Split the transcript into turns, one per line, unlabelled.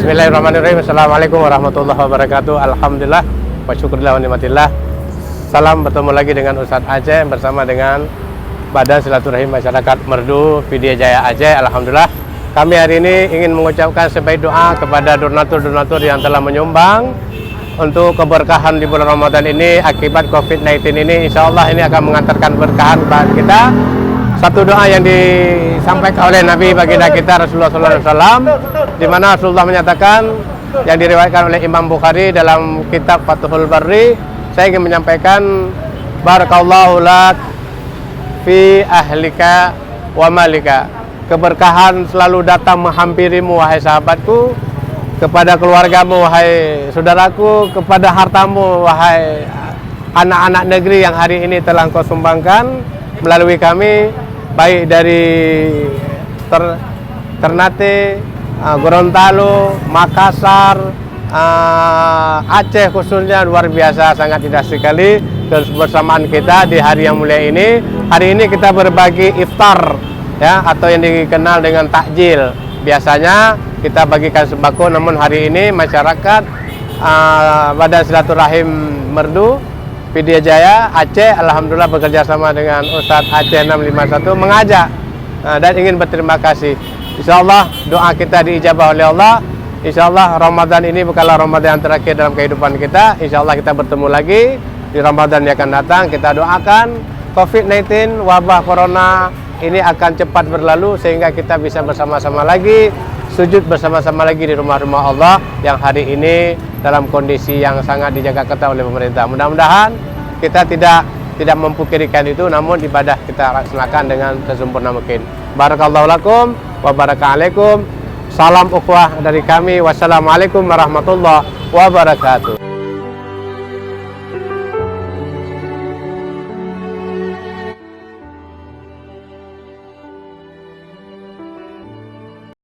Bismillahirrahmanirrahim. Assalamualaikum warahmatullahi wabarakatuh. Alhamdulillah wa syukurillah wa nikmatillah. Salam, bertemu lagi dengan Ustadz Aceh bersama dengan Badan Silaturahim Masyarakat Merdu Pidya Jaya Aceh. Alhamdulillah kami hari ini ingin mengucapkan sebaik doa kepada donatur-donatur yang telah menyumbang untuk keberkahan di bulan Ramadan ini akibat COVID-19 ini. Insya Allah ini akan mengantarkan berkahan bagi kita. Satu doa yang disampaikan oleh Nabi baginda kita Rasulullah SAW, di mana Rasulullah menyatakan, yang diriwayatkan oleh Imam Bukhari dalam kitab Fathul Bari, saya ingin menyampaikan, barakallahu lak fi ahlika wa malika. Keberkahan selalu datang menghampirimu wahai sahabatku, kepada keluargamu wahai saudaraku, kepada hartamu wahai anak-anak negeri yang hari ini telah kau sumbangkan melalui kami, baik dari Ternate, Gorontalo, Makassar, Aceh khususnya. Luar biasa, sangat indah sekali kebersamaan kita di hari yang mulia ini. Hari ini kita berbagi iftar, ya, atau yang dikenal dengan takjil. Biasanya kita bagikan sembako, namun hari ini masyarakat Badan Silaturahim Merdu Pidya Jaya Aceh, alhamdulillah bekerja sama dengan Ustadz Aceh 651 mengajak dan ingin berterima kasih. Insya Allah doa kita diijabah oleh Allah. Insya Allah Ramadan ini bukanlah Ramadan yang terakhir dalam kehidupan kita. Insya Allah kita bertemu lagi di Ramadan yang akan datang. Kita doakan COVID-19, wabah corona ini akan cepat berlalu sehingga kita bisa bersama-sama lagi, sujud bersama-sama lagi di rumah-rumah Allah yang hari ini dalam kondisi yang sangat dijaga ketat oleh pemerintah. Mudah-mudahan kita tidak memungkirikan itu, namun ibadah kita laksanakan dengan sesempurna mungkin. Barakallahu lakum wa barakatuh. Salam ukhuwah dari kami. Wassalamualaikum warahmatullahi wabarakatuh.